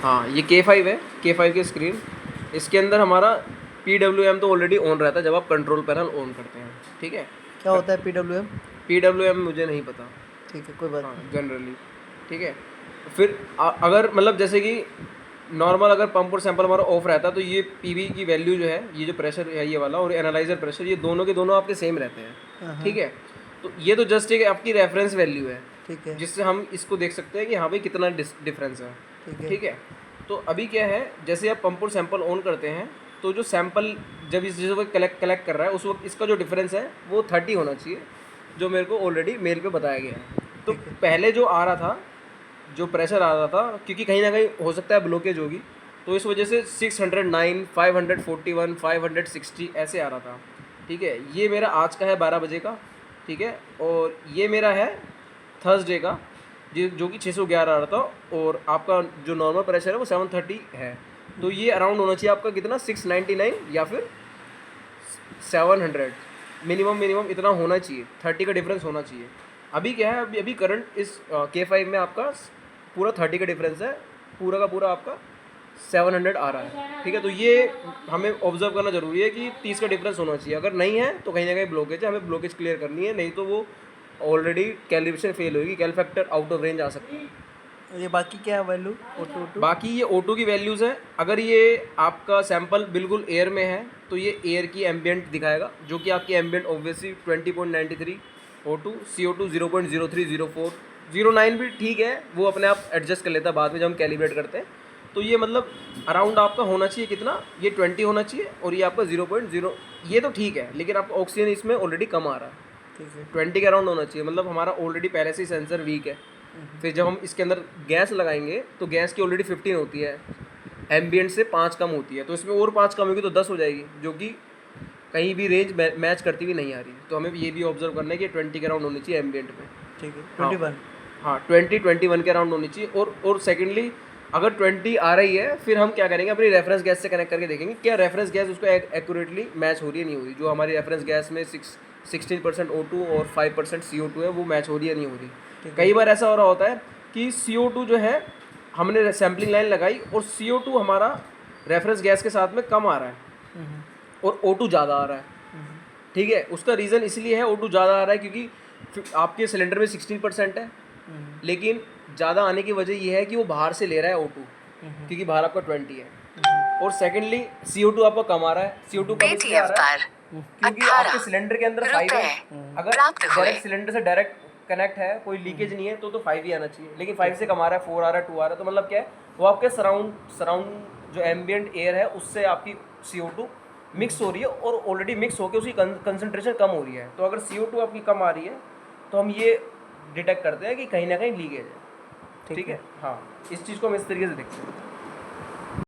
हाँ, ये K5 है, K5 की स्क्रीन। इसके अंदर हमारा PWM तो ऑलरेडी ऑन रहता है जब आप कंट्रोल पैनल ऑन करते हैं, ठीक है। क्या होता है PWM? PWM मुझे नहीं पता। ठीक है, कोई बात हाँ, नहीं। जनरली ठीक है। फिर अगर मतलब जैसे कि नॉर्मल अगर पंप और सैंपल हमारा ऑफ रहता है तो ये पीवी की वैल्यू जो है, ये जो प्रेशर है ये वाला और एनालाइजर प्रेशर, ये दोनों के दोनों आपके सेम रहते हैं, हाँ, ठीक है। तो ये तो जस्ट एक आपकी रेफरेंस वैल्यू है ठीक है, जिससे हम इसको देख सकते हैं कि हाँ भाई कितना डिफरेंस है, ठीक है, ठीक है। तो अभी क्या है, जैसे आप पंप और सैंपल ऑन करते हैं तो जो सैंपल जब इस जिस वक्त कलेक्ट कर रहा है उस वक्त इसका जो डिफरेंस है वो 30 होना चाहिए, जो मेरे को ऑलरेडी मेल पे बताया गया है। तो ठीक है, पहले जो आ रहा था, जो प्रेशर आ रहा था, क्योंकि कहीं ना कहीं हो सकता है ब्लॉकेज होगी, तो इस वजह से 609, 541, 560 ऐसे आ रहा था, ठीक है। ये मेरा आज का है 12 बजे का, ठीक है। और ये मेरा है थर्सडे का, जो कि 611 आ रहा था। और आपका जो नॉर्मल प्रेशर है वो 730 है। तो ये अराउंड होना चाहिए आपका कितना, 699 या फिर 700, मिनिमम इतना होना चाहिए, 30 का डिफरेंस होना चाहिए। अभी क्या है, अभी करंट इस K5 में आपका पूरा 30 का डिफरेंस है, पूरा का पूरा आपका 700 आ रहा है, ठीक है। तो ये हमें ऑब्जर्व करना जरूरी है कि 30 का डिफरेंस होना चाहिए। अगर नहीं है तो कहीं ना कहीं ब्लॉकेज है, हमें ब्लॉकेज क्लियर करनी है, नहीं तो वो ऑलरेडी कैलिब्रेशन फेल होगी, कैल फैक्टर आउट ऑफ रेंज आ सकता है। ये बाकी क्या है वैल्यू? O2? बाकी ये O2 की वैल्यूज़ हैं। अगर ये आपका सैंपल बिल्कुल एयर में है तो ये एयर की एम्बियंट दिखाएगा, जो कि आपकी एम्बियंट ऑब्वियसली 20.93 O2, CO2 0.0304, 09 भी ठीक है, वो अपने आप एडजस्ट कर लेता है बाद में जब हम कैलिब्रेट करते हैं। तो ये मतलब अराउंड आपका होना चाहिए कितना, ये 20 होना चाहिए और ये आपका 0.0, ये तो ठीक है, लेकिन आपका ऑक्सीजन इसमें ऑलरेडी कम आ रहा है, ठीक है, 20 के अराउंड होना चाहिए। मतलब हमारा ऑलरेडी पहले से ही सेंसर वीक है। फिर जब हम इसके अंदर गैस लगाएंगे तो गैस की ऑलरेडी 15 होती है, एम्बियंट से 5 कम होती है, तो इसमें और 5 कम होगी तो 10 हो जाएगी, जो कि कहीं भी रेंज मैच करती हुई नहीं आ रही। तो हमें ये भी ऑब्जर्व करना है कि 20 के अराउंड होनी चाहिए एम्बियंट में। ठीक है, हाँ 21। हाँ, 21 के अराउंड होनी चाहिए। और सेकेंडली अगर 20 आ रही है फिर हम क्या करेंगे, अपनी रेफरेंस गैस से कनेक्ट करके देखेंगे क्या रेफरेंस गैस उसको एक्यूरेटली मैच हो रही है नहीं हो रही। जो हमारी रेफरेंस गैस में 16% O2 और 5% CO2 है, वो मैच हो रही है नहीं हो रही। कई बार ऐसा हो रहा होता है कि CO2 जो है, हमने सैम्पलिंग लाइन लगाई और CO2 हमारा रेफरेंस गैस के साथ में कम आ रहा है और O2 ज़्यादा आ रहा है, ठीक है। उसका रीज़न इसलिए है O2 ज़्यादा आ रहा है क्योंकि आपके सिलेंडर में 16% है, लेकिन ज़्यादा आने की वजह ये है कि वो बाहर से ले रहा है O2, क्योंकि बाहर आपका 20 है। और सेकेंडली CO2 आपका कम आ रहा है। CO2 कम इसलिए आ रहा है क्योंकि आपके सिलेंडर के अंदर 5 है। अगर डायरेक्ट सिलेंडर से डायरेक्ट कनेक्ट है, कोई लीकेज नहीं है, तो 5 ही आना चाहिए, लेकिन 5 से कम आ रहा है, 4 आ रहा है, 2 आ रहा है। तो मतलब क्या है, वो आपके सराउंड जो एम्बियंट एयर है उससे आपकी CO2 मिक्स हो रही है और ऑलरेडी मिक्स होकर उसकी कंसनट्रेशन कम हो रही है। तो अगर CO2 आपकी कम आ रही है तो हम ये डिटेक्ट करते हैं कि कहीं ना कहीं लीकेज है, ठीक है। हाँ, इस चीज़ को हम इस तरीके से देखते हैं।